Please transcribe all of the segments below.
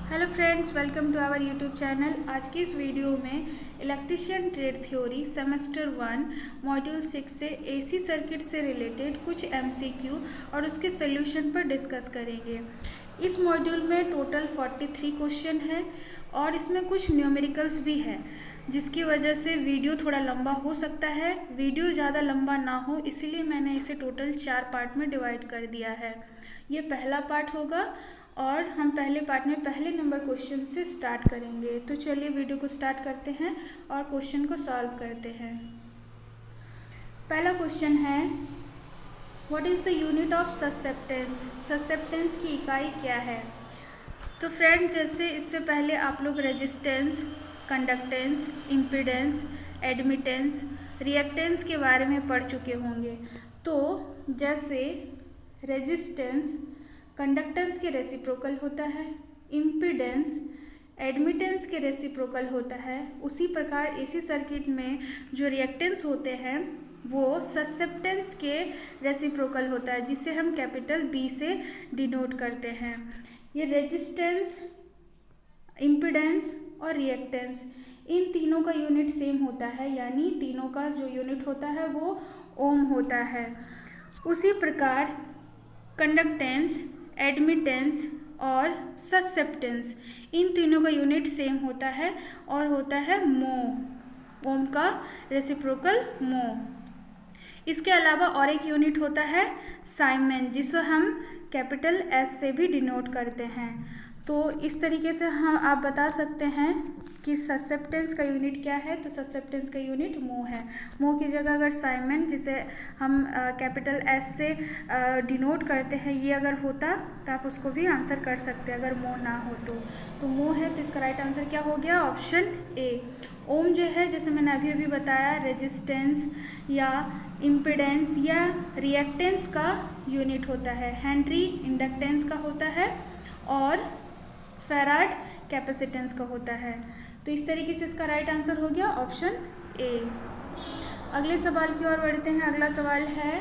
Hello friends, welcome to our YouTube channel. आज की इस वीडियो में electrician trade theory semester 1 module 6 से एसी सर्किट से रिलेटेड कुछ एमसीक्यू और उसके सोल्यूशन पर डिस्कस करेंगे। इस मॉड्यूल में टोटल 43 क्वेश्चन है और इसमें कुछ न्यूमेरिकल्स भी है, जिसकी वजह से वीडियो थोड़ा लंबा हो सकता है। वीडियो ज़्यादा लंबा ना हो इसलिए मैंने इसे टोटल 4 पार्ट में डिवाइड कर दिया है। ये पहला पार्ट होगा और हम पहले पार्ट में पहले नंबर क्वेश्चन से स्टार्ट करेंगे। तो चलिए वीडियो को स्टार्ट करते हैं और क्वेश्चन को सॉल्व करते हैं। पहला क्वेश्चन है, what is the unit of susceptance. Susceptance की इकाई क्या है। तो फ्रेंड्स, जैसे इससे पहले आप लोग resistance, conductance, impedance, admittance, reactance के बारे में पढ़ चुके होंगे। तो जैसे रेजिस्टेंस कंडक्टेंस के रेसिप्रोकल होता है, इम्पीडेंस एडमिटेंस के रेसिप्रोकल होता है, उसी प्रकार एसी सर्किट में जो रिएक्टेंस होते हैं वो ससेप्टेंस के रेसिप्रोकल होता है, जिसे हम कैपिटल बी से डिनोट करते हैं। ये रेजिस्टेंस, इम्पीडेंस और रिएक्टेंस, इन तीनों का यूनिट सेम होता है, यानी तीनों का जो यूनिट होता है वो ओम होता है। उसी प्रकार कंडक्टेंस, एडमिटेंस और ससेप्टेंस, इन तीनों का यूनिट सेम होता है और होता है मो। ओम का रेसिप्रोकल मो। इसके अलावा और एक यूनिट होता है साइमन, जिसे हम कैपिटल एस से भी डिनोट करते हैं। तो इस तरीके से हम आप बता सकते हैं कि ससेप्टेंस का यूनिट क्या है। तो ससेप्टेंस का यूनिट मो है। मो की जगह अगर साइमन, जिसे हम कैपिटल एस से डिनोट करते हैं, ये अगर होता तो आप उसको भी आंसर कर सकते हैं अगर मो ना हो तो मो है। तो इसका राइट आंसर क्या हो गया, ऑप्शन ए। ओम जो है, जैसे मैंने अभी अभी बताया, रेजिस्टेंस या इम्पीडेंस या रिएक्टेंस का यूनिट होता है। हेनरी इंडक्टेंस का होता है और फैराड कैपेसिटेंस का होता है। तो इस तरीके से इसका राइट आंसर हो गया ऑप्शन ए। अगले सवाल की ओर बढ़ते हैं। अगला सवाल है,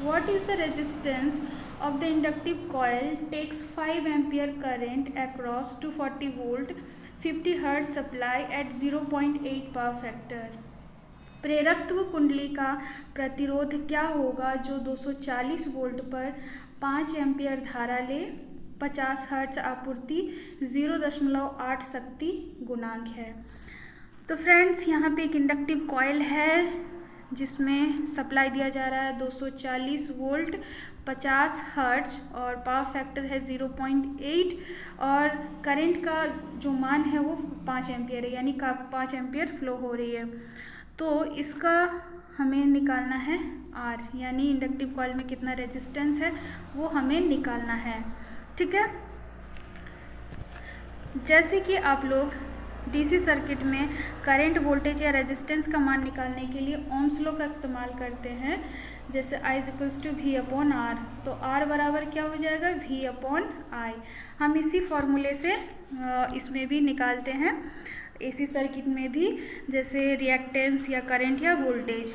what is the resistance of the inductive coil takes 5 ampere current across 240 volt 50 hertz supply at 0.8 power factor. प्रेरकत्व कुंडली का प्रतिरोध क्या होगा जो 240 वोल्ट पर 5 एम्पियर धारा ले, 50 हर्ट्ज आपूर्ति, 0.8 शक्ति गुणांक है। तो फ्रेंड्स, यहाँ पे एक इंडक्टिव कॉइल है जिसमें सप्लाई दिया जा रहा है 240 वोल्ट, 50 हर्ट्ज और पावर फैक्टर है 0.8 और करंट का जो मान है वो 5 एम्पियर है, यानी 5 एम्पियर फ्लो हो रही है। तो इसका हमें निकालना है आर, यानी इंडक्टिव कॉइल में कितना रेजिस्टेंस है वो हमें निकालना है। ठीक है। जैसे कि आप लोग डीसी सर्किट में करंट, वोल्टेज या रेजिस्टेंस का मान निकालने के लिए ओम्स लॉ का इस्तेमाल करते हैं, जैसे I = V/R। तो R बराबर क्या हो जाएगा, V/I। हम इसी फॉर्मूले से इसमें भी निकालते हैं, एसी सर्किट में भी, जैसे रिएक्टेंस या करंट या वोल्टेज।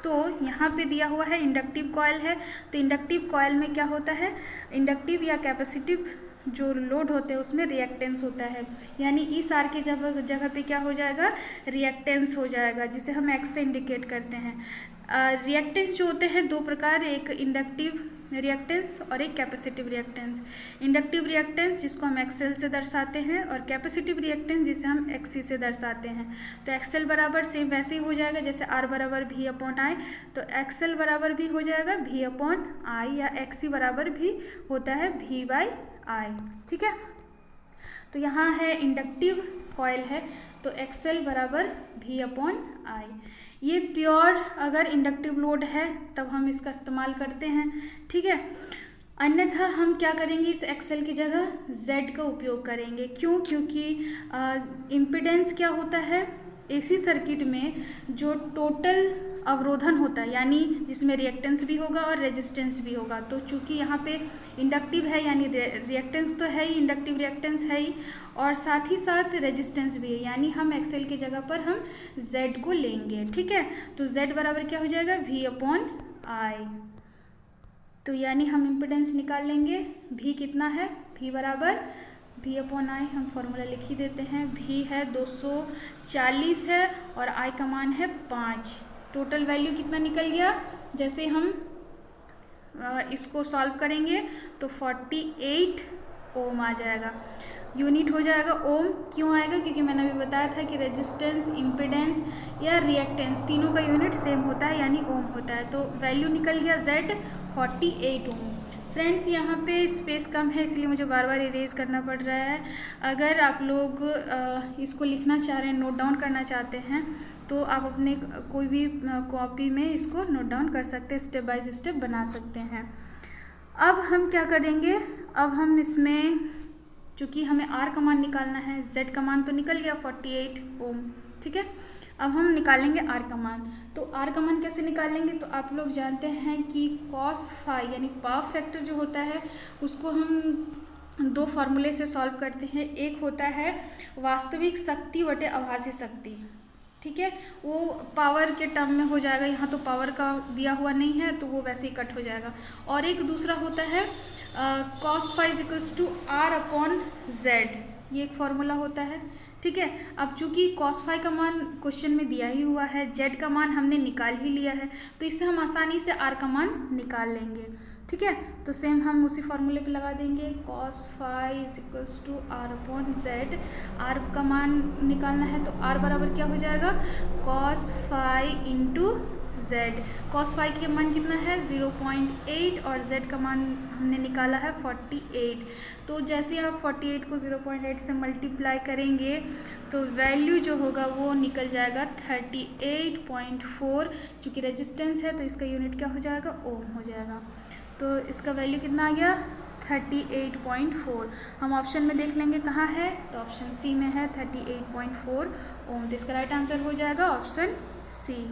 तो यहाँ पे दिया हुआ है इंडक्टिव कॉइल है। तो इंडक्टिव कॉइल में क्या होता है, इंडक्टिव या कैपेसिटिव जो लोड होते हैं उसमें रिएक्टेंस होता है, यानी इस आर की जगह पे क्या हो जाएगा, रिएक्टेंस हो जाएगा, जिसे हम एक्स से इंडिकेट करते हैं। रिएक्टेंस जो होते हैं दो प्रकार, एक इंडक्टिव रिएक्टेंस और एक कैपेसिटिव रिएक्टेंस। इंडक्टिव रिएक्टेंस जिसको हम एक्सएल से दर्शाते हैं और कैपेसिटिव रिएक्टेंस जिसे हम एक्सी से दर्शाते हैं। तो एक्सएल बराबर सेम वैसे ही हो जाएगा जैसे आर बराबर V/I। तो एक्सएल बराबर भी हो जाएगा V/I या एक्सी बराबर भी होता है V/I। ठीक है। तो यहाँ है इंडक्टिव कॉइल है तो एक्सएल बराबर V/I। ये प्योर अगर इंडक्टिव लोड है तब हम इसका इस्तेमाल करते हैं। ठीक है। अन्यथा हम क्या करेंगे, इस एक्सएल की जगह Z का उपयोग करेंगे। क्यों, क्योंकि इम्पीडेंस क्या होता है, एसी सर्किट में जो टोटल अवरोधन होता है, यानी जिसमें रिएक्टेंस भी होगा और रेजिस्टेंस भी होगा। तो चूंकि यहाँ पे इंडक्टिव है यानी रिएक्टेंस तो है ही, इंडक्टिव रिएक्टेंस है ही, और साथ ही साथ रेजिस्टेंस भी है, यानी हम एक्सएल की जगह पर हम Z को लेंगे। ठीक है। तो Z बराबर क्या हो जाएगा, V/I। तो यानी हम इम्पीडेंस निकाल लेंगे, V कितना है, V बराबर V अपॉन आई हम फॉर्मूला लिख ही देते हैं। V है 240 है और I का मान है 5। टोटल वैल्यू कितना निकल गया? जैसे हम इसको सॉल्व करेंगे तो 48 ओम आ जाएगा। यूनिट हो जाएगा ओम। क्यों आएगा? क्योंकि मैंने अभी बताया था कि रेजिस्टेंस, इम्पिडेंस या रिएक्टेंस तीनों का यूनिट सेम होता है यानी ओम होता है। तो वैल्यू निकल गया Z 48 ओम। फ्रेंड्स यहाँ पे स्पेस कम है इसलिए मुझे बार बार इरेज करना पड़ रहा है। अगर आप लोग इसको लिखना चाह रहे हैं, नोट डाउन करना चाहते हैं तो आप अपने कोई भी कॉपी में इसको नोट डाउन कर सकते हैं, स्टेप बाय स्टेप बना सकते हैं। अब हम क्या करेंगे? अब हम इसमें चूँकि हमें R का मान निकालना है, Z का मान तो निकल गया 48 ओम, ठीक है। अब हम निकालेंगे R का मान। तो R का मान कैसे निकालेंगे? तो आप लोग जानते हैं कि cos फाई यानी पावर फैक्टर जो होता है उसको हम दो फार्मूले से सॉल्व करते हैं। एक होता है वास्तविक शक्ति बटे आभासी शक्ति, ठीक है, वो पावर के टर्म में हो जाएगा। यहाँ तो पावर का दिया हुआ नहीं है तो वो वैसे ही कट हो जाएगा। और एक दूसरा होता है cos phi equals to R upon Z, ये एक फॉर्मूला होता है, ठीक है। अब चूंकि cos फाई का मान क्वेश्चन में दिया ही हुआ है, Z का मान हमने निकाल ही लिया है, तो इससे हम आसानी से R का मान निकाल लेंगे, ठीक है। तो सेम हम उसी फॉर्मूले पे लगा देंगे, cos phi equals to R upon Z। R का मान निकालना है तो R बराबर क्या हो जाएगा? cos phi into Z। cos phi का मान कितना है? 0.8 और Z का मान हमने निकाला है 48। तो जैसे आप 48 को 0.8 से मल्टीप्लाई करेंगे तो वैल्यू जो होगा वो निकल जाएगा 38.4। चूँकि रेजिस्टेंस है तो इसका यूनिट क्या हो जाएगा? ओम हो जाएगा। तो इसका वैल्यू कितना आ गया? 38.4। हम ऑप्शन में देख लेंगे कहाँ है, तो ऑप्शन सी में है 38.4 ओम। तो इसका राइट आंसर हो जाएगा ऑप्शन सी।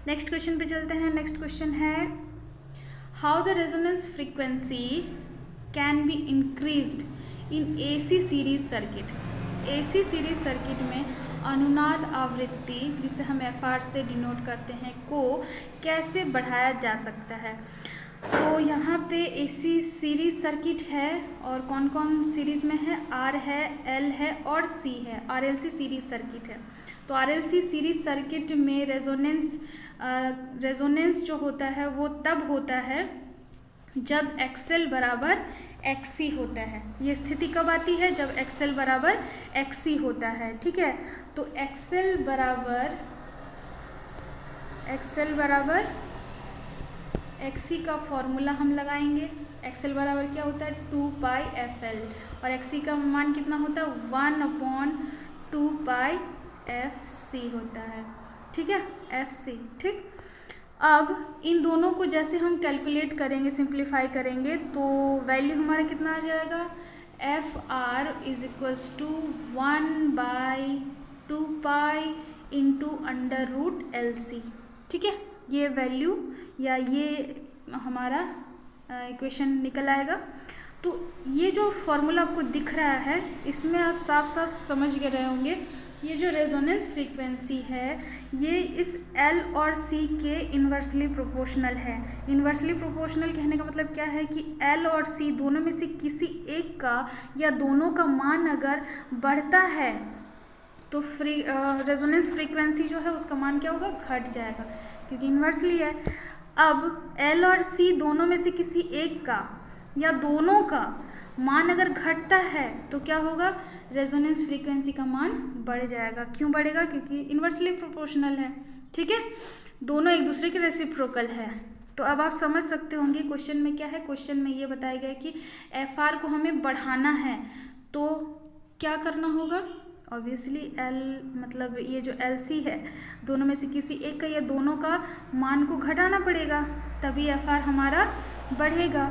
नेक्स्ट क्वेश्चन पे चलते हैं। नेक्स्ट क्वेश्चन है how the resonance frequency can be increased in AC series circuit. AC series circuit में अनुनाद आवृत्ति, जिसे हम FR से डिनोट करते हैं, को कैसे बढ़ाया जा सकता है। तो यहाँ पे AC सीरीज सर्किट है और कौन कौन सीरीज में है? R है, L है और C है। RLC सीरीज सर्किट है। तो RLC सीरीज सर्किट में रेजोनेंस जो होता है वो तब होता है जब XL बराबर XC होता है। ये स्थिति कब आती है? जब XL बराबर XC होता है, ठीक है। तो XL बराबर XC का फॉर्मूला हम लगाएंगे। XL बराबर क्या होता है? 2πfL और XC का मान कितना होता है? 1/2πfC होता है, ठीक है, FC, ठीक। अब इन दोनों को जैसे हम कैलकुलेट करेंगे, सिंप्लीफाई करेंगे तो वैल्यू हमारा कितना आ जाएगा? FR is equals to 1/2π into √LC, ठीक है। ये वैल्यू या ये हमारा इक्वेशन निकल आएगा। तो ये जो फॉर्मूला आपको दिख रहा है इसमें आप साफ साफ समझ गए रहे होंगे, ये जो रेजोनेंस फ्रीक्वेंसी है ये इस L और C के इन्वर्सली प्रोपोर्शनल है। इन्वर्सली प्रोपोर्शनल कहने का मतलब क्या है कि L और C दोनों में से किसी एक का या दोनों का मान अगर बढ़ता है तो रेजोनेंस फ्रीक्वेंसी जो है उसका मान क्या होगा? घट जाएगा, क्योंकि इन्वर्सली है। अब L और C दोनों में से किसी एक का या दोनों का मान अगर घटता है तो क्या होगा? रेजोनेंस फ्रीक्वेंसी का मान बढ़ जाएगा। क्यों बढ़ेगा? क्योंकि इन्वर्सली प्रोपोर्शनल है, ठीक है, दोनों एक दूसरे के रेसिप्रोकल है। तो अब आप समझ सकते होंगे क्वेश्चन में क्या है। क्वेश्चन में ये बताया गया कि FR को हमें बढ़ाना है तो क्या करना होगा? ऑब्वियसली मतलब ये जो LC है दोनों में से किसी एक का या दोनों का मान को घटाना पड़ेगा, तभी FR हमारा बढ़ेगा,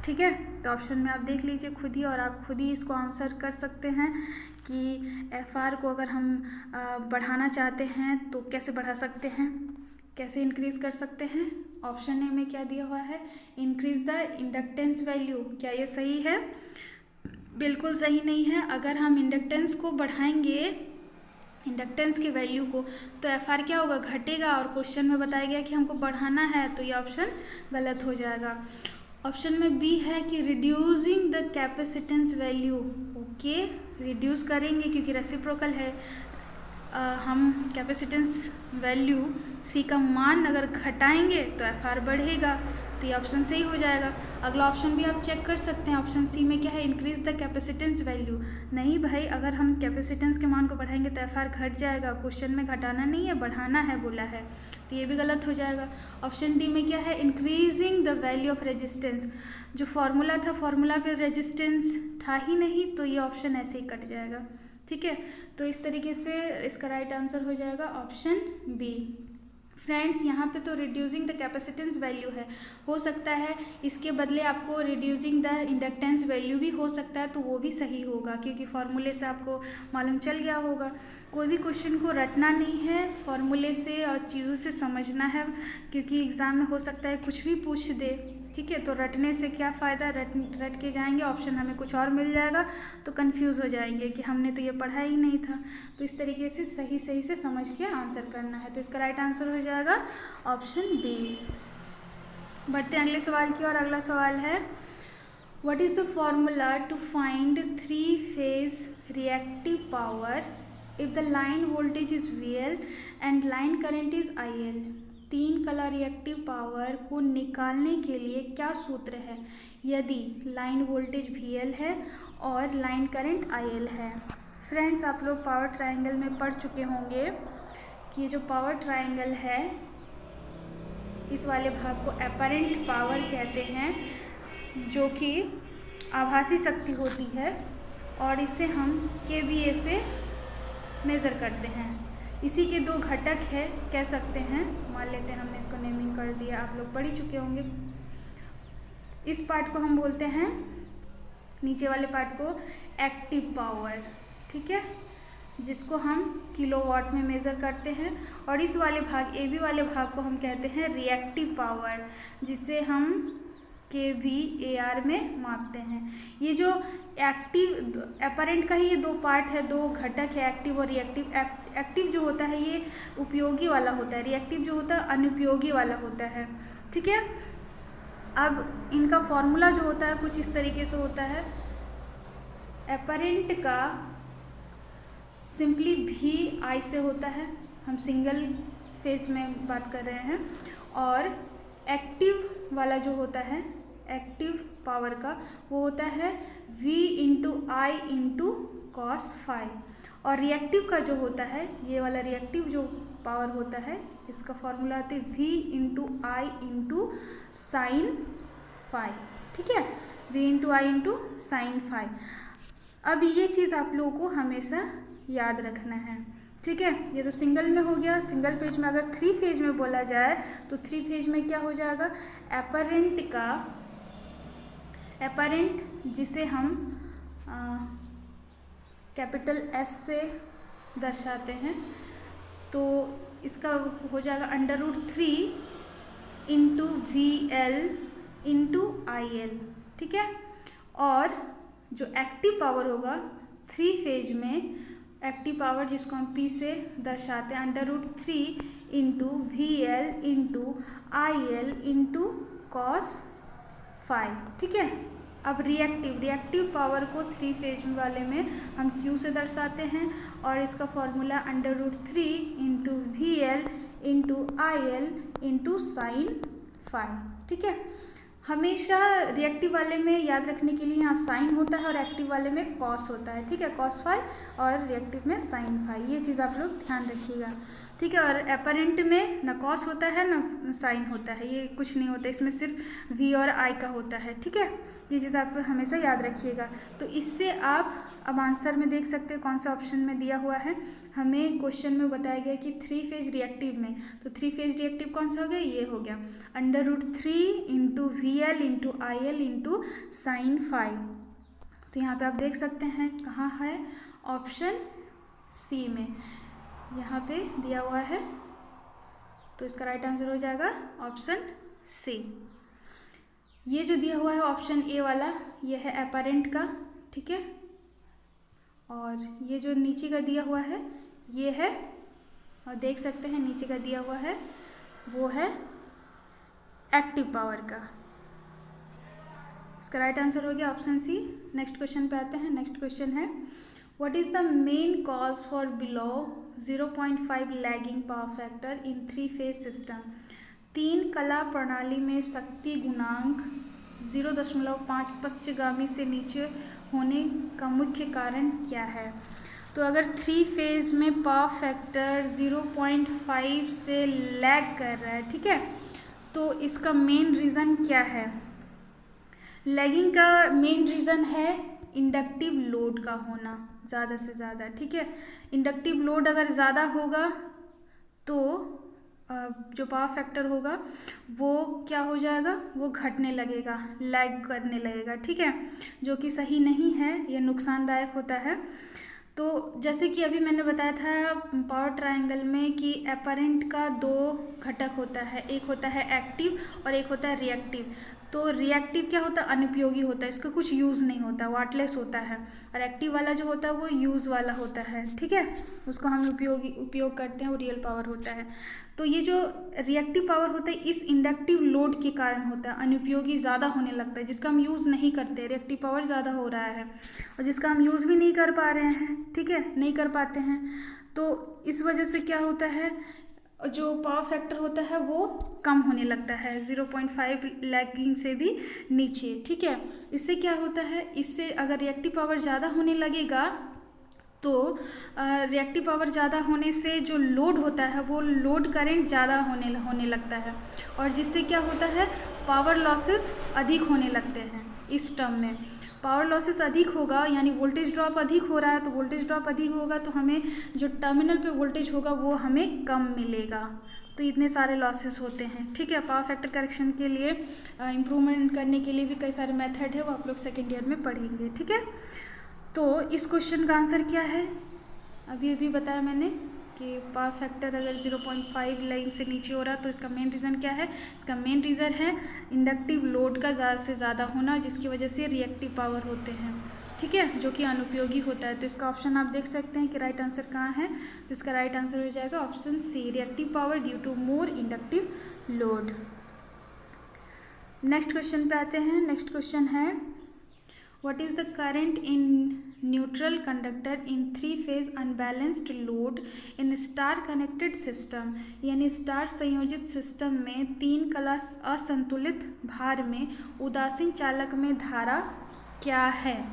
ठीक है। तो ऑप्शन में आप देख लीजिए खुद ही और आप खुद ही इसको आंसर कर सकते हैं कि FR को अगर हम बढ़ाना चाहते हैं तो कैसे बढ़ा सकते हैं, कैसे इंक्रीज कर सकते हैं। ऑप्शन ए में क्या दिया हुआ है? Increase the inductance value. क्या ये सही है? बिल्कुल सही नहीं है। अगर हम इंडक्टेंस को बढ़ाएंगे, इंडक्टेंस की वैल्यू को, तो FR क्या होगा? घटेगा। और क्वेश्चन में बताया गया कि हमको बढ़ाना है, तो ये ऑप्शन गलत हो जाएगा। ऑप्शन में बी है कि reducing the capacitance value. Okay, reduce करेंगे क्योंकि रेसिप्रोकल है। हम कैपेसिटेंस वैल्यू सी का मान अगर घटाएंगे तो एफ आर बढ़ेगा, तो ये ऑप्शन सही हो जाएगा। अगला ऑप्शन भी आप चेक कर सकते हैं, ऑप्शन सी में क्या है, इंक्रीज द कैपेसिटेंस वैल्यू। नहीं भाई, अगर हम कैपेसिटेंस के मान को बढ़ाएंगे तो एफ आर घट जाएगा। क्वेश्चन में घटाना नहीं है, बढ़ाना है बोला है, तो ये भी गलत हो जाएगा। ऑप्शन डी में क्या है, increasing the value of resistance. जो फॉर्मूला था, फॉर्मूला पे रेजिस्टेंस था ही नहीं, तो ये ऑप्शन ऐसे ही कट जाएगा। ठीक है, तो इस तरीके से इसका राइट आंसर हो जाएगा ऑप्शन बी। फ्रेंड्स, यहाँ पे तो रिड्यूसिंग द कैपेसिटेंस वैल्यू है, हो सकता है इसके बदले आपको रिड्यूसिंग द इंडक्टेंस वैल्यू भी हो सकता है, तो वो भी सही होगा क्योंकि फॉर्मूले से आपको मालूम चल गया होगा। कोई भी क्वेश्चन को रटना नहीं है, फॉर्मूले से और चीज़ों से समझना है, क्योंकि एग्ज़ाम में हो सकता है कुछ भी पूछ दे। ठीक है, तो रटने से क्या फ़ायदा, रट के जाएंगे, ऑप्शन हमें कुछ और मिल जाएगा तो कंफ्यूज हो जाएंगे कि हमने तो ये पढ़ा ही नहीं था। तो इस तरीके से सही से समझ के आंसर करना है, तो इसका राइट आंसर हो जाएगा ऑप्शन बी। बढ़ते हैं अगले सवाल की और। अगला सवाल है, what is the formula to find 3-फेज reactive power if the line voltage is VL and line current is IL। 3 कला रिएक्टिव पावर को निकालने के लिए क्या सूत्र है यदि लाइन वोल्टेज VL है और लाइन करंट IL है। फ्रेंड्स, आप लोग पावर ट्रायंगल में पढ़ चुके होंगे कि ये जो पावर ट्रायंगल है, इस वाले भाग को अपरेंट पावर कहते हैं, जो कि आभासी शक्ति होती है, और इसे हम kVA से मेज़र करते हैं। इसी के 2 घटक है कह सकते हैं, मान लेते हैं हमने इसको नेमिंग कर दिया, आप लोग पढ़ ही चुके होंगे। इस पार्ट को हम बोलते हैं, नीचे वाले पार्ट को एक्टिव पावर, ठीक है, जिसको हम किलोवाट में मेज़र करते हैं, और इस वाले भाग AB वाले भाग को हम कहते हैं रिएक्टिव पावर, जिसे हम kVAR में मापते हैं। ये जो एक्टिव अपरेंट का ही ये 2 पार्ट है, 2 घटक है, एक्टिव और रिएक्टिव। एक्टिव जो होता है ये उपयोगी वाला होता है, रिएक्टिव जो होता है अनुपयोगी वाला होता है। ठीक है, अब इनका फॉर्मूला जो होता है कुछ इस तरीके से होता है। अपरेंट का सिंपली VI से होता है, हम सिंगल फेज में बात कर रहे हैं, और एक्टिव वाला जो होता है, एक्टिव पावर का, वो होता है V × I × cos phi, और रिएक्टिव का जो होता है, ये वाला रिएक्टिव जो पावर होता है, इसका फॉर्मूला होता है V × I × sin phi। ठीक है, V × I × sin phi। अब ये चीज़ आप लोगों को हमेशा याद रखना है। ठीक है, ये तो सिंगल में हो गया। सिंगल फेज में अगर 3 फेज में बोला जाए तो 3 फेज में क्या हो जाएगा, अपरेंट जिसे हम कैपिटल S से दर्शाते हैं, तो इसका हो जाएगा √3 × VL × IL। ठीक है, और जो एक्टिव पावर होगा 3 फेज में, एक्टिव पावर जिसको हम P से दर्शाते हैं, √3 × VL × IL × cos phi। ठीक है, अब रिएक्टिव पावर को 3 फेज वाले में हम Q से दर्शाते हैं, और इसका formula √3 × VL × IL × sin phi। ठीक है, हमेशा रिएक्टिव वाले में याद रखने के लिए यहाँ साइन होता है और एक्टिव वाले में कॉस होता है। ठीक है, cos phi, और रिएक्टिव में sin phi, ये चीज़ आप लोग ध्यान रखिएगा। ठीक है, और अपरेंट में न कॉस होता है न साइन होता है, ये कुछ नहीं होता, इसमें सिर्फ V और I का होता है। ठीक है, ये चीज़ आप हमेशा याद रखिएगा। तो इससे आप अब आंसर में देख सकते हैं कौन सा ऑप्शन में दिया हुआ है। हमें क्वेश्चन में बताया गया कि 3 फेज रिएक्टिव में, तो 3 फेज रिएक्टिव कौन सा हो गया, ये हो गया √3 × VL × IL × sin phi। तो यहाँ पे आप देख सकते हैं कहाँ है, ऑप्शन C में यहाँ पे दिया हुआ है, तो इसका राइट आंसर हो जाएगा ऑप्शन C। ये जो दिया हुआ है ऑप्शन A वाला, ये है अपरेंट का। ठीक है, और ये जो नीचे का दिया हुआ है ये है, और देख सकते हैं नीचे का दिया हुआ है वो है एक्टिव पावर का। इसका राइट आंसर हो गया ऑप्शन सी। नेक्स्ट क्वेश्चन पे आते हैं। नेक्स्ट क्वेश्चन है what is the main cause for below 0.5 lagging power factor in 3 phase system. 3 कला प्रणाली में शक्ति गुणांक 0.5 पश्चगामी से नीचे होने का मुख्य कारण क्या है। तो अगर 3 फेज में पावर फैक्टर 0.5 से लैग कर रहा है, ठीक है, तो इसका मेन रीज़न क्या है। लैगिंग का मेन रीज़न है इंडक्टिव लोड का होना ज़्यादा से ज़्यादा, ठीक है। इंडक्टिव लोड अगर ज़्यादा होगा तो जो पावर फैक्टर होगा वो क्या हो जाएगा, वो घटने लगेगा, लैग करने लगेगा, ठीक है, जो कि सही नहीं है, ये नुकसानदायक होता है। तो जैसे कि अभी मैंने बताया था पावर ट्रायंगल में कि एपरेंट का 2 घटक होता है, एक होता है एक्टिव और एक होता है रिएक्टिव। तो रिएक्टिव क्या होता है, अनुपयोगी होता है, इसका कुछ यूज़ नहीं होता, वाटलेस होता है। और एक्टिव वाला जो होता है वो यूज़ वाला होता है, ठीक है, उसको हम उपयोग करते हैं, वो रियल पावर होता है। तो ये जो रिएक्टिव पावर होता है इस इंडक्टिव लोड के कारण होता है, अनुपयोगी ज़्यादा होने लगता है, जिसका हम यूज़ नहीं करते, रिएक्टिव पावर ज़्यादा हो रहा है और जिसका हम यूज़ भी नहीं कर पा रहे हैं, ठीक है, नहीं कर पाते हैं। तो इस वजह से क्या होता है, जो पावर फैक्टर होता है वो कम होने लगता है 0.5 लैगिंग से भी नीचे, ठीक है। इससे क्या होता है, इससे अगर रिएक्टिव पावर ज़्यादा होने लगेगा तो रिएक्टिव पावर ज़्यादा होने से जो लोड होता है वो लोड करंट ज़्यादा होने लगता है और जिससे क्या होता है, पावर लॉसेस अधिक होने लगते हैं। इस टर्म में पावर लॉसेस अधिक होगा यानी वोल्टेज ड्रॉप अधिक हो रहा है, तो वोल्टेज ड्रॉप अधिक होगा तो हमें जो टर्मिनल पे वोल्टेज होगा वो हमें कम मिलेगा। तो इतने सारे लॉसेस होते हैं, ठीक है। पावर फैक्टर करेक्शन के लिए इम्प्रूवमेंट करने के लिए भी कई सारे मेथड है, वो आप लोग सेकेंड ईयर में पढ़ेंगे, ठीक है। तो इस क्वेश्चन का आंसर क्या है, अभी बताया मैंने कि पावर फैक्टर अगर 0.5 लाइन से नीचे हो रहा है तो इसका मेन रीज़न क्या है। इसका मेन रीज़न है इंडक्टिव लोड का ज़्यादा से ज़्यादा होना, जिसकी वजह से रिएक्टिव पावर होते हैं, ठीक है, जो कि अनुपयोगी होता है। तो इसका ऑप्शन आप देख सकते हैं कि राइट आंसर कहाँ है। तो इसका राइट आंसर हो जाएगा option C, reactive power due to more inductive load. Next question पे आते हैं। नेक्स्ट क्वेश्चन है What is the current in neutral conductor in 3-phase unbalanced load in star connected system। यानी स्टार संयोजित system में 3 कला असंतुलित भार में उदासीन चालक में धारा क्या है।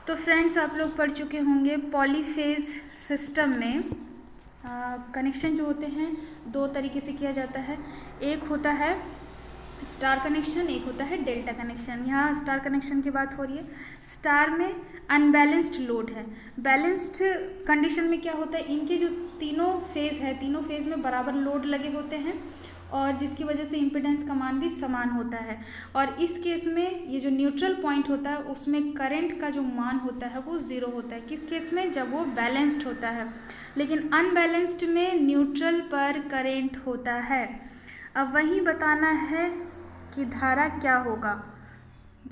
तो फ्रेंड्स आप लोग पढ़ चुके होंगे पॉलीफेज सिस्टम में कनेक्शन जो होते हैं 2 तरीके से किया जाता है। एक होता है स्टार कनेक्शन, एक होता है डेल्टा कनेक्शन। यहाँ स्टार कनेक्शन की बात हो रही है। स्टार में अनबैलेंस्ड लोड है, बैलेंस्ड कंडीशन में क्या होता है, इनके जो तीनों फेज है, तीनों फेज में बराबर लोड लगे होते हैं और जिसकी वजह से इम्पीडेंस का मान भी समान होता है। और इस केस में ये जो न्यूट्रल पॉइंट होता है उसमें करंट का जो मान होता है वो 0 होता है। किस केस में, जब वो बैलेंस्ड होता है। लेकिन अनबैलेंस्ड में न्यूट्रल पर करंट होता है। अब वही बताना है कि धारा क्या होगा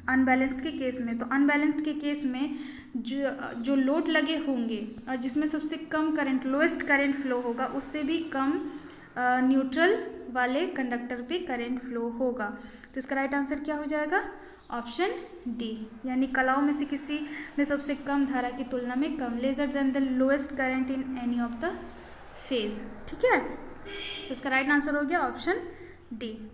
अनबैलेंस्ड के केस में। तो अनबैलेंस्ड के केस में जो लोड लगे होंगे और जिसमें सबसे कम करंट, लोएस्ट करंट फ्लो होगा, उससे भी कम न्यूट्रल वाले कंडक्टर पे करंट फ्लो होगा। तो इसका राइट आंसर क्या हो जाएगा, ऑप्शन डी, यानी कलाओं में से किसी में सबसे कम धारा की तुलना में कम, lesser than the lowest current in any of the phase, ठीक है। तो इसका राइट आंसर हो गया ऑप्शन डी।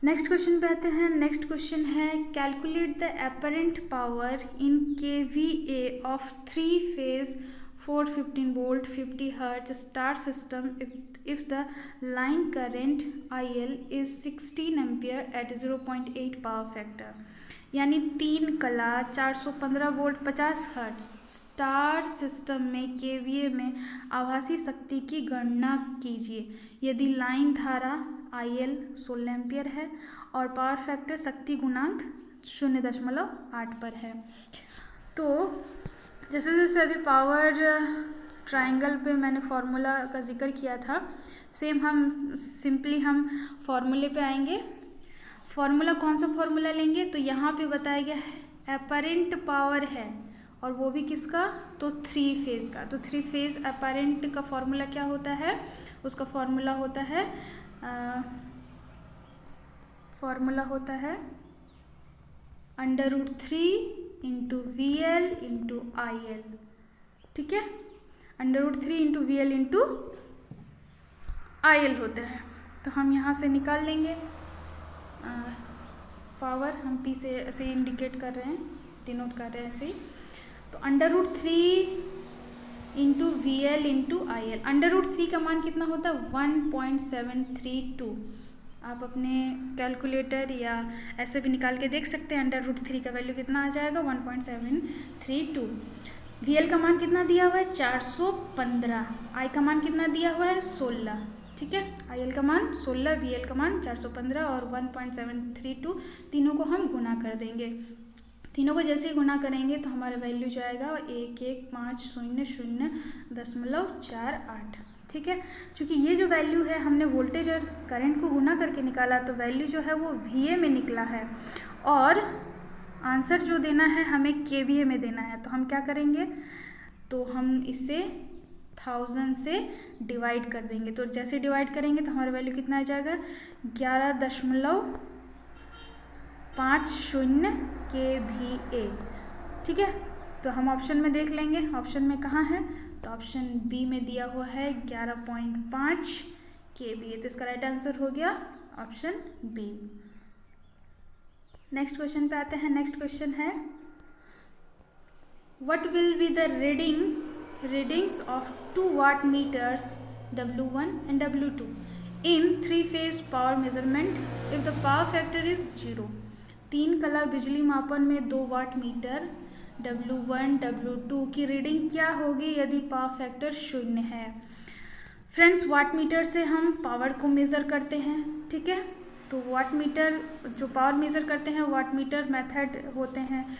नेक्स्ट क्वेश्चन पे आते हैं। नेक्स्ट क्वेश्चन है calculate the apparent power in KVA of 3 phase 415 volt 50 hertz star system if the line current IL is 16 ampere at 0.8 power factor. यानी 3 कला 415 वोल्ट 50 हर्ट्ज स्टार सिस्टम में KVA में आभासी शक्ति की गणना कीजिए यदि लाइन धारा IL 16 एम्पियर है और पावर फैक्टर शक्ति गुणांक 0.8 पर है। तो जैसे जैसे अभी पावर ट्रायंगल पे मैंने फार्मूला का जिक्र किया था, सेम हम सिंपली हम फार्मूले पे आएंगे। फार्मूला कौन सा फार्मूला लेंगे, तो यहाँ पे बताया गया है एपरेंट पावर है और वो भी किसका, तो 3 फेज का। तो 3 फेज एपरेंट का फार्मूला क्या होता है, उसका फार्मूला होता है √3 इंटू VL इंटू IL, ठीक है, √3 इंटू VL इंटू IL होता है। तो हम यहाँ से निकाल लेंगे पावर, हम P से ऐसे इंडिकेट कर रहे हैं, डिनोट कर रहे हैं ऐसे ही। तो √3 इंटू VL इंटू IL, √3 का मान कितना होता है 1.732। आप अपने कैलकुलेटर या ऐसे भी निकाल के देख सकते हैं, √3 का वैल्यू कितना आ जाएगा 1.732। VL का मान कितना दिया हुआ है 415, I का मान कितना दिया हुआ है 16, ठीक है, IL का मान 16, VL का मान 415 और 1.732, तीनों को हम गुना कर देंगे। तीनों को जैसे ही गुना करेंगे तो हमारा वैल्यू जो आएगा 1150.048, ठीक है। चूँकि ये जो वैल्यू है हमने वोल्टेज और करंट को गुना करके निकाला, तो वैल्यू जो है वो VA में निकला है और आंसर जो देना है हमें KVA में देना है। तो हम क्या करेंगे, तो हम इसे 1000 से डिवाइड कर देंगे। तो जैसे डिवाइड करेंगे तो हमारा वैल्यू कितना आ जाएगा 11.50 KVA, ठीक है। तो हम ऑप्शन में देख लेंगे, ऑप्शन में कहाँ है, तो ऑप्शन बी में दिया हुआ है 11.5 KVA। तो इसका राइट आंसर हो गया ऑप्शन बी। नेक्स्ट क्वेश्चन पे आते हैं। नेक्स्ट क्वेश्चन है what will be the readings of 2 watt meters W1 and W2 in 3-phase power measurement if the power factor is 0। 3 कला बिजली मापन में 2 वाट मीटर W1 W2 की रीडिंग क्या होगी यदि पावर फैक्टर 0 है। फ्रेंड्स, वाट मीटर से हम पावर को मेज़र करते हैं, ठीक है। तो वाट मीटर जो पावर मेज़र करते हैं, वाट मीटर मेथड होते हैं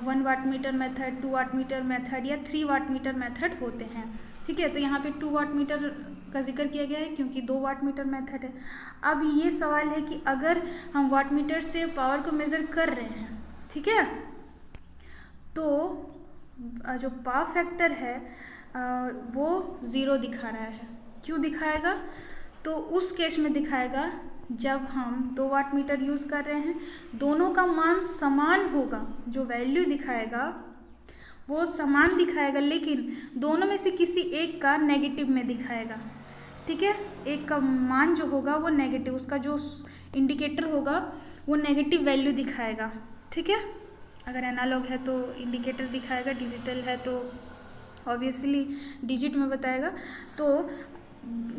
1 watt meter method, 2 watt meter method या 3 वाट मीटर मेथड होते हैं, ठीक है। तो यहाँ पे 2 वाट मीटर का जिक्र किया गया है क्योंकि 2 वाट मीटर मेथड है। अब ये सवाल है कि अगर हम वाट मीटर से पावर को मेज़र कर रहे हैं, ठीक है, तो जो पावर फैक्टर है वो 0 दिखा रहा है। क्यों दिखाएगा, तो उस केस में दिखाएगा जब हम 2 वाट मीटर यूज़ कर रहे हैं, दोनों का मान समान होगा, जो वैल्यू दिखाएगा वो समान दिखाएगा, लेकिन दोनों में से किसी एक का नेगेटिव में दिखाएगा, ठीक है। एक का मान जो होगा वो नेगेटिव, उसका जो इंडिकेटर होगा वो नेगेटिव वैल्यू दिखाएगा, ठीक है। अगर एनालॉग है तो इंडिकेटर दिखाएगा, डिजिटल है तो ऑब्वियसली डिजिट में बताएगा। तो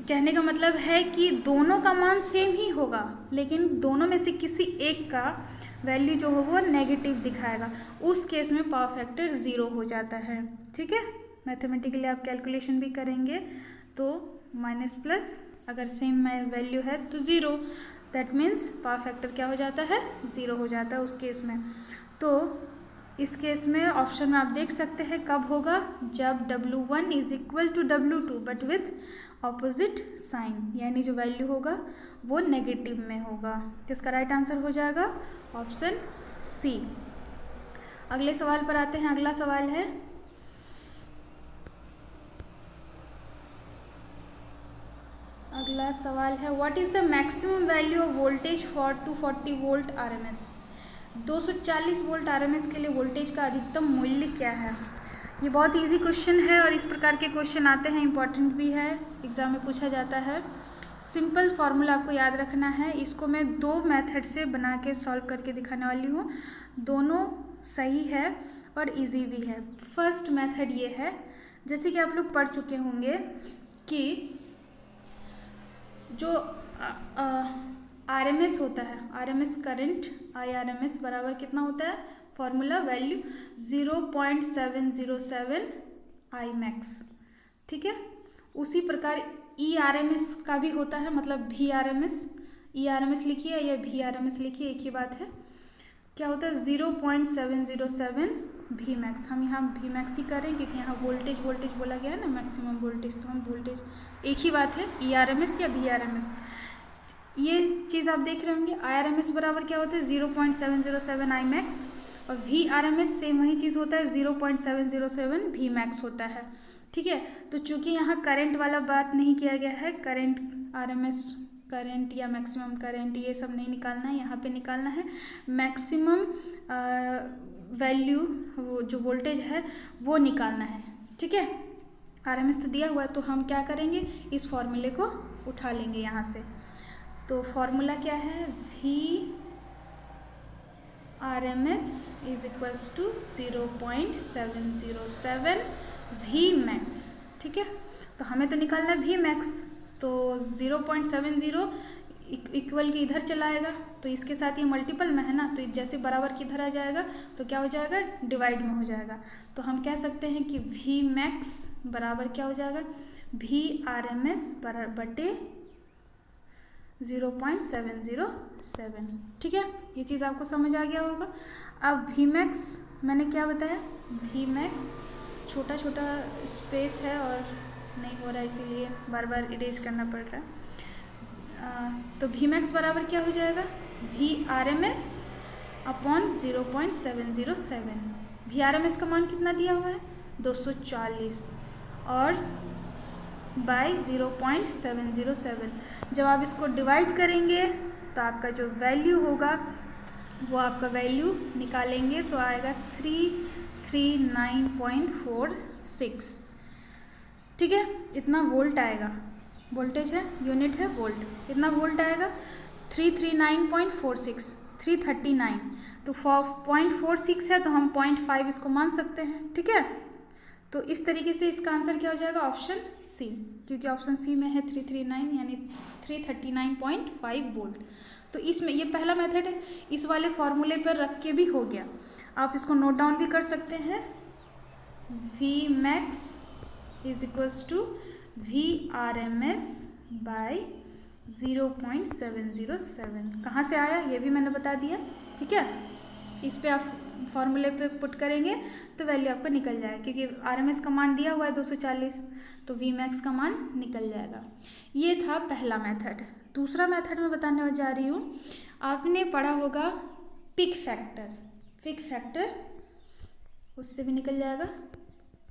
कहने का मतलब है कि दोनों का मान सेम ही होगा, लेकिन दोनों में से किसी एक का वैल्यू जो होगा वो नेगेटिव दिखाएगा। उस केस में पावर फैक्टर 0 हो जाता है, ठीक है। मैथमेटिकली आप कैलकुलेशन भी करेंगे तो माइनस प्लस, अगर सेम वैल्यू है तो 0, दैट मीन्स पावर फैक्टर क्या हो जाता है 0 हो जाता है उस केस में। तो इस केस में ऑप्शन में आप देख सकते हैं कब होगा, जब W1 is equal to W2 but with opposite sign, यानी जो वैल्यू होगा वो नेगेटिव में होगा। तो इसका राइट आंसर हो जाएगा ऑप्शन सी। अगले सवाल पर आते हैं। अगला सवाल है what is the maximum value of voltage for 240 volt RMS। 240 volt RMS के लिए वोल्टेज का अधिकतम मूल्य क्या है। ये बहुत इजी क्वेश्चन है और इस प्रकार के क्वेश्चन आते हैं, इंपॉर्टेंट भी है, एग्जाम में पूछा जाता है। सिंपल फार्मूला आपको याद रखना है, इसको मैं 2 मेथड से बना के सॉल्व करके दिखाने वाली हूँ। दोनों सही है और इजी भी है। फर्स्ट मेथड ये है, जैसे कि आप लोग पढ़ चुके होंगे कि जो RMS होता है, RMS करंट IRMS बराबर कितना होता है, फॉर्मूला वैल्यू 0.707 Imax, ठीक है। उसी प्रकार ERMS का भी होता है, मतलब VRMS, ERMS लिखिए या VRMS लिखिए, एक ही बात है। क्या होता है 0.707 Vmax। हम यहाँ Vmax ही करें क्योंकि यहाँ वोल्टेज बोला गया है ना, मैक्सिमम वोल्टेज, तो हम वोल्टेज एक ही बात है, ERMS या VRMS। ये चीज़ आप देख रहे होंगे। IRMS बराबर क्या होता है 0.707 Imax और VRMS सेम वही चीज़ होता है 0.707 Vmax होता है, ठीक है। तो चूंकि यहाँ करंट वाला बात नहीं किया गया है, करंट RMS करंट या मैक्सिमम करंट ये सब नहीं निकालना है, यहाँ पे निकालना है मैक्सिमम वैल्यू, वो जो वोल्टेज है वो निकालना है। ठीक है, आरएमएस तो दिया हुआ है, तो हम क्या करेंगे, इस फॉर्मूले को उठा लेंगे यहाँ से। तो फॉर्मूला क्या है, V RMS is equals to 0.707 V max. ठीक है, तो हमें तो निकालना है V मैक्स, तो 0.70 इक्वल के इधर चला आएगा, तो इसके साथ ये मल्टीपल में है ना, तो जैसे बराबर की इधर आ जाएगा तो क्या हो जाएगा, डिवाइड में हो जाएगा। तो हम कह सकते हैं कि V मैक्स बराबर क्या हो जाएगा, V RMS बटे 0.707। ठीक है, ये चीज़ आपको समझ आ गया होगा। अब V मैक्स मैंने क्या बताया, V मैक्स छोटा छोटा स्पेस है और नहीं हो रहा है, इसीलिए बार बार इरेज करना पड़ रहा है। तो V मैक्स बराबर क्या हो जाएगा, V RMS upon 0.707। V RMS का मान कितना दिया हुआ है, 240 और बाई 0.707। जब आप इसको डिवाइड करेंगे तो आपका जो वैल्यू होगा वो आपका वैल्यू निकालेंगे तो आएगा 339.46। ठीक है, इतना वोल्ट आएगा, वोल्टेज है, यूनिट है वोल्ट, इतना वोल्ट आएगा 339.46, 339। तो 0.46 है तो हम 0.5 इसको मान सकते हैं। ठीक है, तो इस तरीके से इसका आंसर क्या हो जाएगा, ऑप्शन सी, क्योंकि ऑप्शन सी में है 339 यानी 339.5 वोल्ट। तो इसमें ये पहला मेथड है, इस वाले फॉर्मूले पर रख के भी हो गया, आप इसको नोट डाउन भी कर सकते हैं। V max is equals to V RMS by 0.707। कहाँ से आया ये भी मैंने बता दिया। ठीक है, इस पे आप फॉर्मूले पे पुट करेंगे तो वैल्यू आपको निकल जाएगा, क्योंकि RMS का मान दिया हुआ है 240, तो V मैक्स का मान निकल जाएगा। ये था पहला मेथड। दूसरा मेथड मैं बताने जा रही हूँ, आपने पढ़ा होगा पिक फैक्टर, पिक फैक्टर उससे भी निकल जाएगा।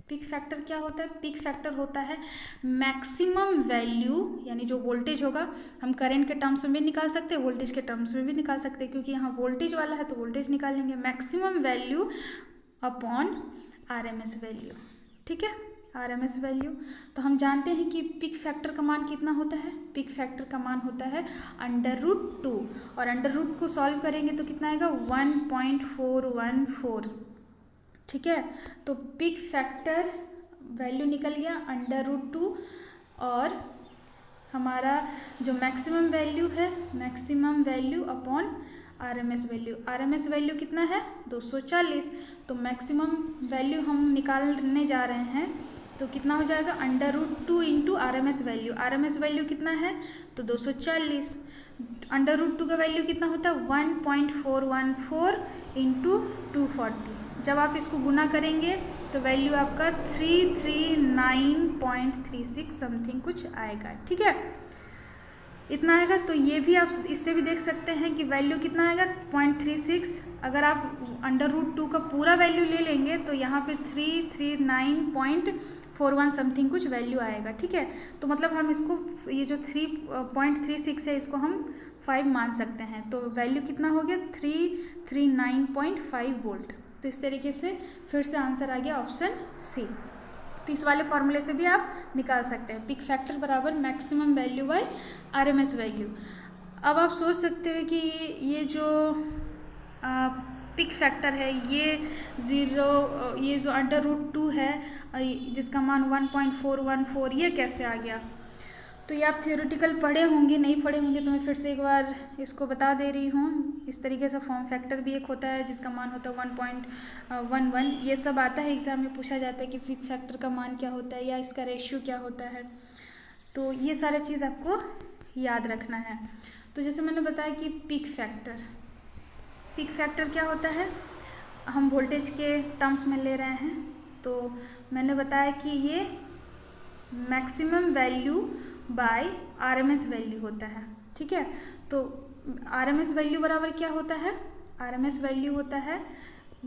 पिक फैक्टर क्या होता है, पिक फैक्टर होता है मैक्सिमम वैल्यू, यानी जो वोल्टेज होगा, हम करंट के टर्म्स में भी निकाल सकते हैं, वोल्टेज के टर्म्स में भी निकाल सकते हैं, क्योंकि यहाँ वोल्टेज वाला है तो वोल्टेज निकालेंगे, maximum value upon RMS value. ठीक है, RMS वैल्यू, तो हम जानते हैं कि पिक फैक्टर का मान कितना होता है, पिक फैक्टर का मान होता है √2, और √2 को सॉल्व करेंगे तो कितना आएगा, 1.414। ठीक है, तो पिक फैक्टर वैल्यू निकल गया √2, और हमारा जो मैक्सिमम वैल्यू है, maximum value upon RMS value, RMS value कितना है 240, तो मैक्सिमम वैल्यू हम निकालने जा रहे हैं तो कितना हो जाएगा, √2 into RMS value, RMS value कितना है तो 240, √2 का वैल्यू कितना होता है 1.414 इंटू 240। जब आप इसको गुना करेंगे तो वैल्यू आपका 339.36 समथिंग कुछ आएगा। ठीक है, इतना आएगा। तो ये भी आप इससे भी देख सकते हैं कि वैल्यू कितना आएगा 0.36। अगर आप √2 का पूरा वैल्यू ले लेंगे तो यहाँ पे 339.41 समथिंग कुछ वैल्यू आएगा। ठीक है, तो मतलब हम इसको, ये जो 3.36 है इसको हम 5 मान सकते हैं, तो वैल्यू कितना हो गया 339.5 वोल्ट। तो इस तरीके से फिर से आंसर आ गया ऑप्शन सी। तो इस वाले फॉर्मूले से भी आप निकाल सकते हैं, पिक फैक्टर बराबर maximum value by RMS value. अब आप सोच सकते हो कि ये जो पिक फैक्टर है ये जो √2 है जिसका मान 1.414, ये कैसे आ गया। तो ये आप थियोरेटिकल पढ़े होंगे, नहीं पढ़े होंगे तो मैं फिर से एक बार इसको बता दे रही हूँ। इस तरीके से फॉर्म फैक्टर भी एक होता है जिसका मान होता है 1.11। ये सब आता है, एग्जाम में पूछा जाता है कि पिक फैक्टर का मान क्या होता है या इसका रेशियो क्या होता है, तो ये सारे चीज़ आपको याद रखना है। तो जैसे मैंने बताया कि पिक फैक्टर क्या होता है, हम वोल्टेज के टर्म्स में ले रहे हैं, तो मैंने बताया कि ये maximum value by RMS value होता है। ठीक है, तो RMS वैल्यू बराबर क्या होता है, RMS वैल्यू होता है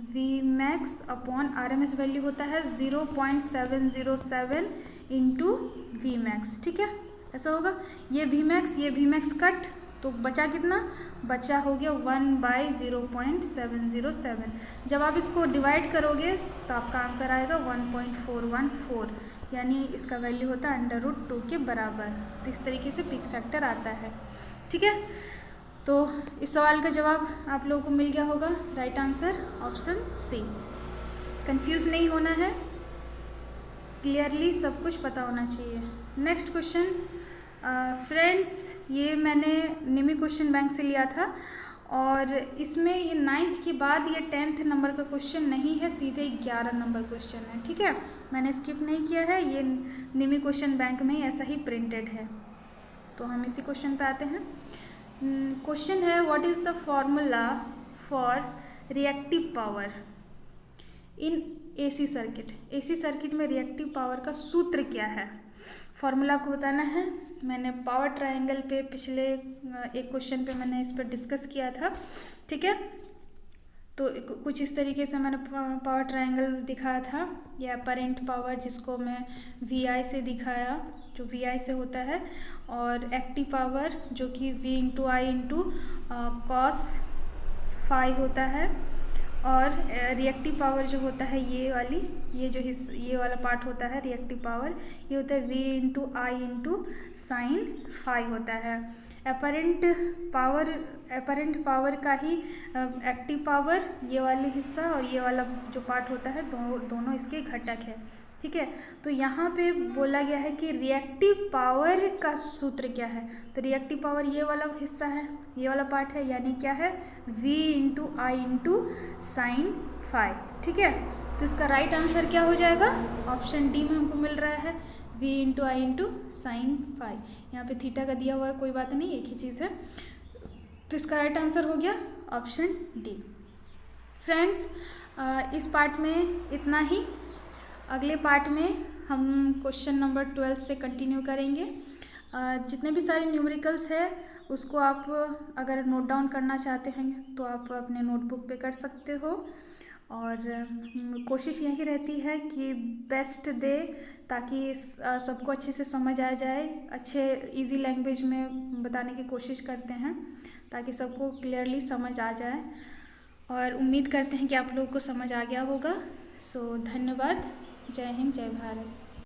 V max upon RMS value होता है 0.707 इंटू V मैक्स। ठीक है, ऐसा होगा। ये वी मैक्स कट, तो बचा कितना, बचा हो गया 1/0.707। जब आप इसको डिवाइड करोगे तो आपका आंसर आएगा 1.414, यानी इसका वैल्यू होता है √2 के बराबर। तो इस तरीके से पिक फैक्टर आता है। ठीक है, तो इस सवाल का जवाब आप लोगों को मिल गया होगा। Right answer option C. Confuse नहीं होना है, क्लियरली सब कुछ पता होना चाहिए। नेक्स्ट क्वेश्चन फ्रेंड्स, ये मैंने निमी क्वेश्चन बैंक से लिया था और इसमें ये 9th के बाद ये 10th नंबर का क्वेश्चन नहीं है, सीधे 11 नंबर क्वेश्चन है। ठीक है, मैंने स्किप नहीं किया है, ये निमी क्वेश्चन बैंक में ऐसा ही प्रिंटेड है। तो हम इसी क्वेश्चन पे आते हैं। क्वेश्चन है what is the formula for reactive power in AC circuit. AC circuit में रिएक्टिव पावर का सूत्र क्या है, फॉर्मूला आपको बताना है। मैंने पावर ट्रायंगल पे पिछले एक क्वेश्चन पे मैंने इस पर डिस्कस किया था। ठीक है, तो कुछ इस तरीके से मैंने पावर ट्रायंगल दिखाया था। ये अपरेंट पावर जिसको मैं VI से दिखाया, जो VI से होता है, और एक्टिव पावर जो कि V × I × cos phi होता है, और रिएक्टिव पावर जो होता है ये वाली, ये वाला पार्ट होता है रिएक्टिव पावर, ये होता है V × I × sin phi होता है। अपरेंट पावर का ही एक्टिव पावर ये वाली हिस्सा और ये वाला जो पार्ट होता है दोनों इसके घटक है। ठीक है, तो यहाँ पे बोला गया है कि रिएक्टिव पावर का सूत्र क्या है। तो रिएक्टिव पावर ये वाला हिस्सा है, ये वाला पार्ट है, यानी क्या है V × I × sin phi। ठीक है, तो इसका राइट आंसर क्या हो जाएगा, ऑप्शन डी में हमको मिल रहा है V × I × sin phi। यहाँ पे थीटा का दिया हुआ है, कोई बात नहीं, एक ही चीज़ है। तो इसका राइट आंसर हो गया ऑप्शन डी। फ्रेंड्स, इस पार्ट में इतना ही। अगले पार्ट में हम क्वेश्चन नंबर 12 से कंटिन्यू करेंगे। जितने भी सारे न्यूमेरिकल्स है उसको आप अगर नोट डाउन करना चाहते हैं तो आप अपने नोटबुक पे कर सकते हो, और कोशिश यही रहती है कि बेस्ट दे ताकि सबको अच्छे से समझ आ जाए। अच्छे इजी लैंग्वेज में बताने की कोशिश करते हैं ताकि सबको क्लियरली समझ आ जाए, और उम्मीद करते हैं कि आप लोगों को समझ आ गया होगा। सो धन्यवाद। जय हिंद, जय भारत।